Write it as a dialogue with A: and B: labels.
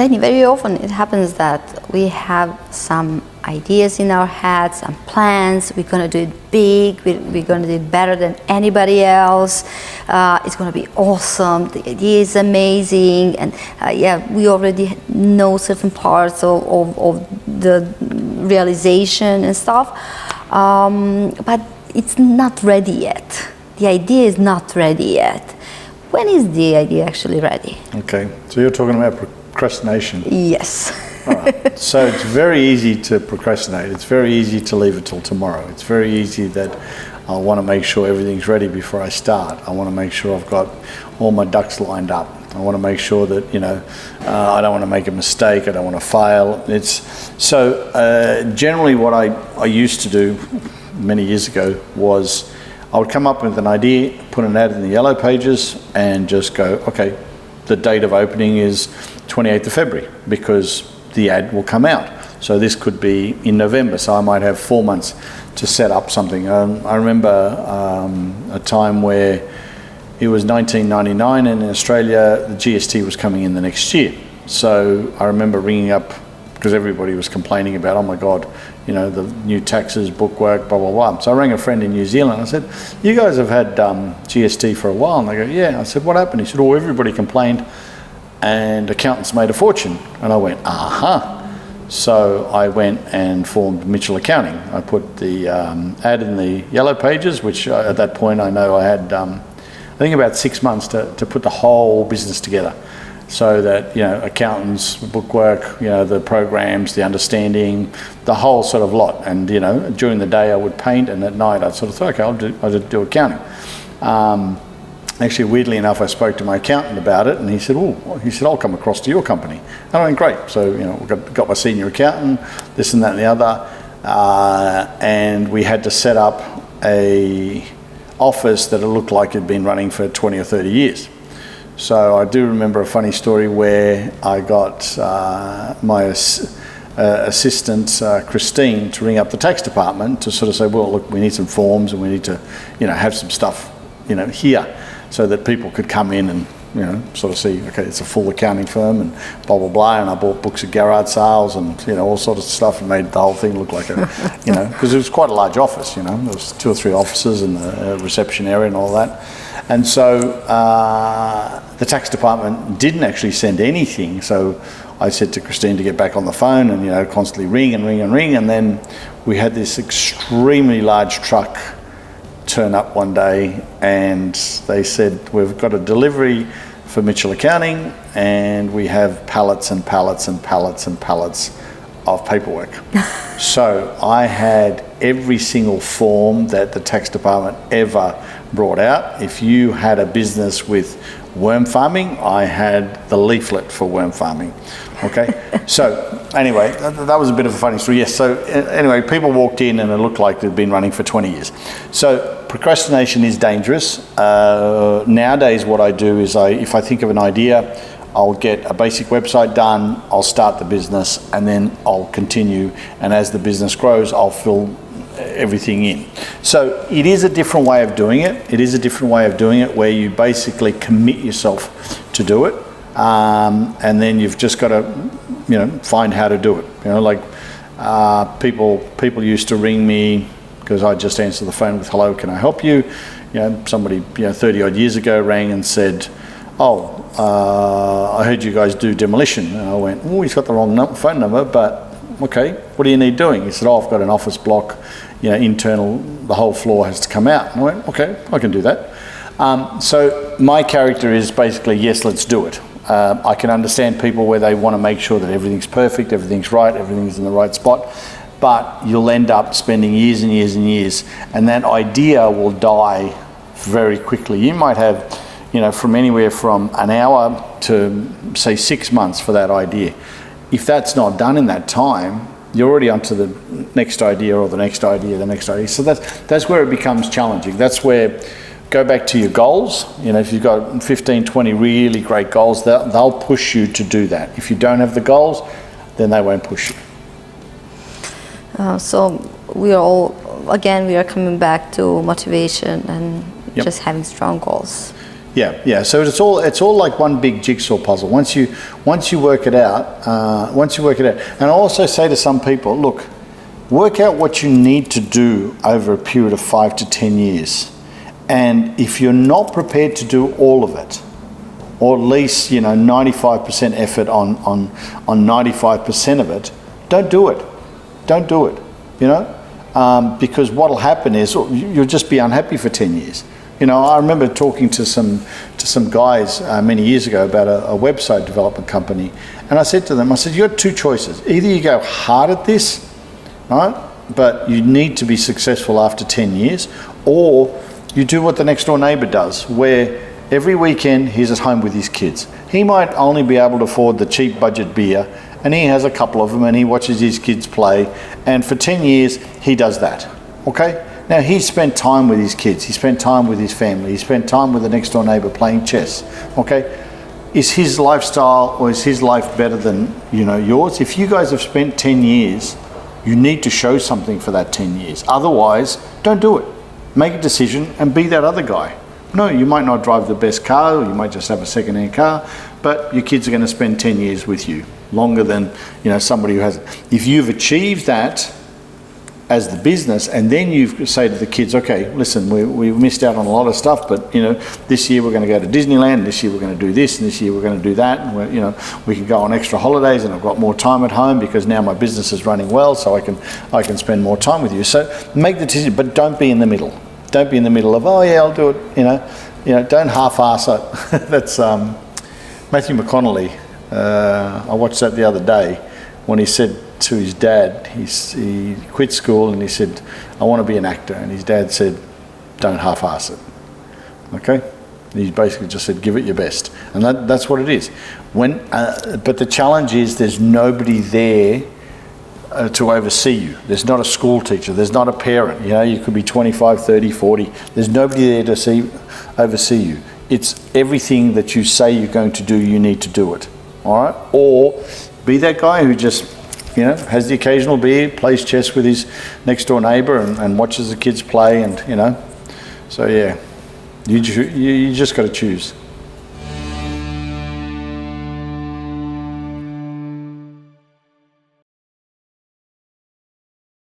A: Lenny, very often it happens that we have some ideas in our heads, some plans. We're going to do it big. We're going to do it better than anybody else. It's going to be awesome. The idea is amazing. And we already know certain parts of the realization and stuff. But it's not ready yet. The idea is not ready yet. When is the idea actually ready?
B: Okay, so you're talking about procrastination.
A: Yes.
B: All right. So it's very easy to procrastinate. It's very easy to leave it till tomorrow. It's very easy that I want to make sure everything's ready before I start. I want to make sure I've got all my ducks lined up. I want to make sure that, I don't want to make a mistake. I don't want to fail. Generally what I used to do many years ago was I would come up with an idea, put an ad in the yellow pages and just go, okay, the date of opening is 28th of February because the ad will come out. So this could be in November, so I might have 4 months to set up something. I remember a time where it was 1999 and in Australia the GST was coming in the next year. So I remember ringing up because everybody was complaining about, oh my God, the new taxes, bookwork, blah, blah, blah. So I rang a friend in New Zealand. I said, you guys have had GST for a while. And they go, yeah. I said, what happened? He said, oh, everybody complained and accountants made a fortune. And I went, aha. So I went and formed Mitchell Accounting. I put the ad in the yellow pages, which at that point I know I had, I think about 6 months to put the whole business together. So that, accountants, bookwork, the programs, the understanding, the whole sort of lot. And, during the day I would paint and at night I'd sort of thought, okay, I'll do accounting. Actually, weirdly enough, I spoke to my accountant about it and he said, I'll come across to your company. And I went, great. So, got my senior accountant, this and that and the other. And we had to set up a office that it looked like it had been running for 20 or 30 years. So I do remember a funny story where I got my assistant, Christine, to ring up the tax department to sort of say, well, look, we need some forms and we need to, have some stuff, here so that people could come in and, sort of see, okay, it's a full accounting firm and blah, blah, blah. And I bought books at garage sales and, all sorts of stuff and made the whole thing look like a, because it was quite a large office, there was 2 or 3 offices and the reception area and all that. And so the tax department didn't actually send anything. So I said to Christine to get back on the phone and, constantly ring and ring and ring. And then we had this extremely large truck turn up one day and they said, we've got a delivery for Mitchell Accounting and we have pallets and pallets and pallets and pallets of paperwork. So I had every single form that the tax department ever brought out. If you had a business with worm farming, I had the leaflet for worm farming. Okay, so anyway, that was a bit of a funny story. Yes, so anyway, people walked in and it looked like they'd been running for 20 years. So procrastination is dangerous. Nowadays what I do is if I think of an idea, I'll get a basic website done, I'll start the business and then I'll continue, and as the business grows I'll fill everything in. So it is a different way of doing it. It is a different way of doing it where you basically commit yourself to do it, and then you've just got to find how to do it. People used to ring me because I just answered the phone with, hello, can I help you? Somebody 30 odd years ago rang and said, I heard you guys do demolition. And I went, he's got the wrong phone number, but okay, what do you need doing? He said, I've got an office block, internal, the whole floor has to come out. And I went, okay, I can do that. So my character is basically, yes, let's do it. I can understand people where they want to make sure that everything's perfect, everything's right, everything's in the right spot, but you'll end up spending years and years and years, and that idea will die very quickly. You might have, from anywhere from an hour to say 6 months for that idea. If that's not done in that time, you're already onto the next idea or the next idea, the next idea. So that's where it becomes challenging. That's where, go back to your goals. If you've got 15, 20 really great goals, they'll push you to do that. If you don't have the goals, then they won't push you.
A: So we are coming back to motivation and just having strong goals.
B: Yeah. So it's all like one big jigsaw puzzle. Once you work it out, and I also say to some people, look, work out what you need to do over a period of 5 to 10 years, and if you're not prepared to do all of it, or at least 95% effort on 95% of it, don't do it. Don't do it. Because what'll happen is you'll just be unhappy for 10 years. I remember talking to some guys many years ago about a website development company, and I said to them, you got two choices. Either you go hard at this, right, but you need to be successful after 10 years, or you do what the next door neighbour does, where every weekend he's at home with his kids. He might only be able to afford the cheap budget beer, and he has a couple of them, and he watches his kids play, and for 10 years he does that, okay? Now, he spent time with his kids, he spent time with his family, he spent time with the next door neighbour playing chess, okay? Is his lifestyle or is his life better than yours? If you guys have spent 10 years, you need to show something for that 10 years. Otherwise, don't do it. Make a decision and be that other guy. No, you might not drive the best car, or you might just have a second-hand car, but your kids are going to spend 10 years with you, longer than somebody who hasn't. If you've achieved that as the business, and then you say to the kids, okay, listen, we missed out on a lot of stuff, but this year we're going to go to Disneyland, this year we're going to do this, and this year we're going to do that, and we can go on extra holidays, and I've got more time at home because now my business is running well, so I can spend more time with you. So make the decision, but don't be in the middle. Don't be in the middle of, oh yeah, I'll do it. Don't half-ass it. That's Matthew McConaughey. I watched that the other day when he said to his dad, he quit school and he said, I want to be an actor. And his dad said, don't half-ass it. Okay? And he basically just said, give it your best. And that's what it is. But the challenge is there's nobody there to oversee you. There's not a school teacher. There's not a parent. You could be 25, 30, 40. There's nobody there to oversee you. It's everything that you say you're going to do, you need to do it. All right? Or be that guy who just has the occasional beer, plays chess with his next door neighbour and watches the kids play, and so yeah, you just got to choose.